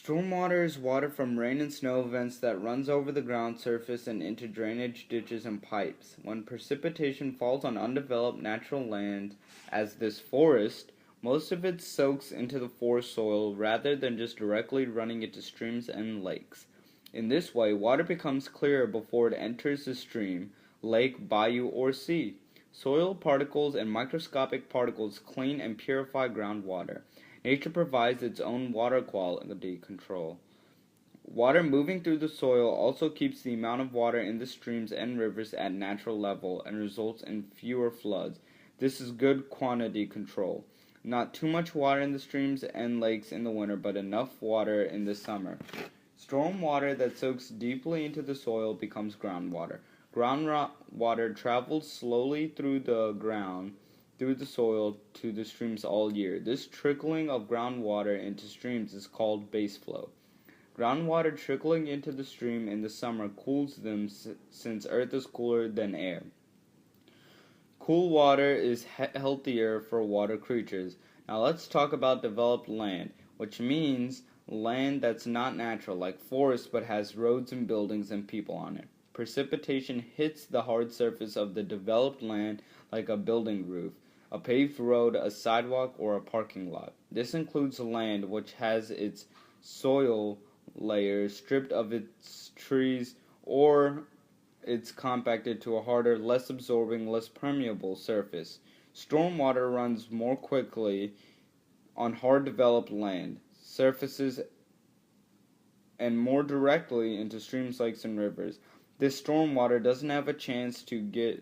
Stormwater is water from rain and snow events that runs over the ground surface and into drainage ditches and pipes. When precipitation falls on undeveloped natural land, as this forest, most of it soaks into the forest soil rather than just directly running into streams and lakes. In this way, water becomes clearer before it enters the stream, lake, bayou, or sea. Soil particles and microscopic particles clean and purify groundwater. Nature provides its own water quality control. Water moving through the soil also keeps the amount of water in the streams and rivers at natural level and results in fewer floods. This is good quantity control. Not too much water in the streams and lakes in the winter, but enough water in the summer. Storm water that soaks deeply into the soil becomes groundwater. Groundwater travels slowly through the ground, through the soil, to the streams all year. This trickling of groundwater into streams is called base flow. Groundwater trickling into the stream in the summer cools them since earth is cooler than air. Cool water is healthier for water creatures. Now let's talk about developed land, which means land that's not natural, like forests, but has roads and buildings and people on it. Precipitation hits the hard surface of the developed land like a building roof, a paved road, a sidewalk, or a parking lot. This includes land which has its soil layers stripped of its trees, or it's compacted to a harder, less absorbing, less permeable surface. Stormwater runs more quickly on hard developed land surfaces and more directly into streams, lakes, and rivers. This stormwater doesn't have a chance to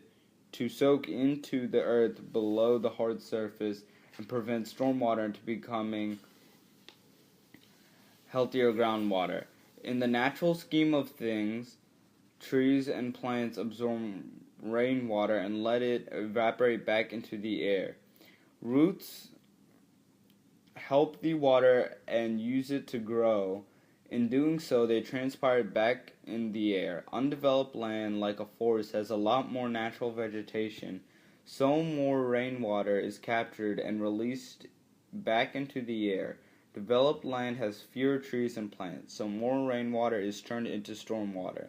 soak into the earth below the hard surface and prevent stormwater into becoming healthier groundwater. In the natural scheme of things, trees and plants absorb rainwater and let it evaporate back into the air. Roots help the water and use it to grow. In doing so, they transpire it back in the air. Undeveloped land, like a forest, has a lot more natural vegetation, so more rainwater is captured and released back into the air. Developed land has fewer trees and plants, so more rainwater is turned into stormwater.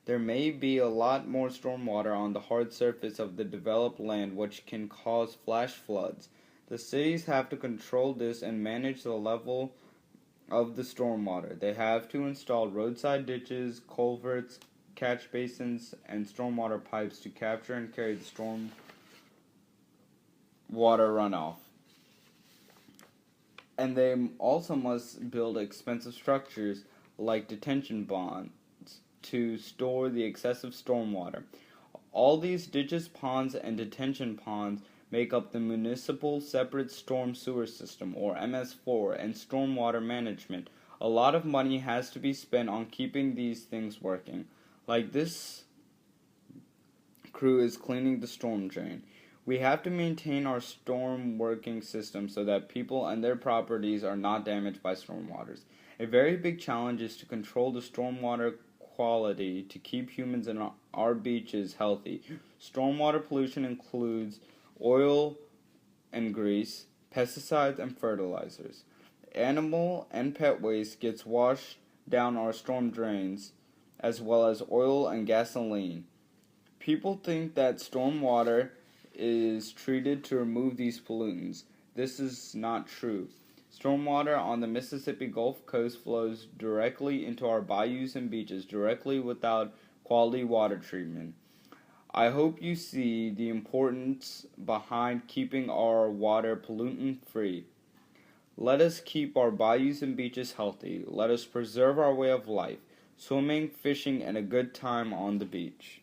There may be a lot more stormwater on the hard surface of the developed land, which can cause flash floods. The cities have to control this and manage the level of the stormwater. They have to install roadside ditches, culverts, catch basins, and stormwater pipes to capture and carry the storm water runoff. And they also must build expensive structures like detention ponds to store the excessive stormwater. All these ditches, ponds, and detention ponds make up the Municipal Separate Storm Sewer System, or MS4, and stormwater management. A lot of money has to be spent on keeping these things working. Like this crew is cleaning the storm drain. We have to maintain our storm working system so that people and their properties are not damaged by stormwaters. A very big challenge is to control the stormwater quality to keep humans and our beaches healthy. Stormwater pollution includes oil and grease, pesticides, and fertilizers. Animal and pet waste gets washed down our storm drains, as well as oil and gasoline. People think that storm water is treated to remove these pollutants. This is not true. Stormwater on the Mississippi Gulf Coast flows directly into our bayous and beaches, directly without quality water treatment. I hope you see the importance behind keeping our water pollutant-free. Let us keep our bayous and beaches healthy. Let us preserve our way of life, swimming, fishing, and a good time on the beach.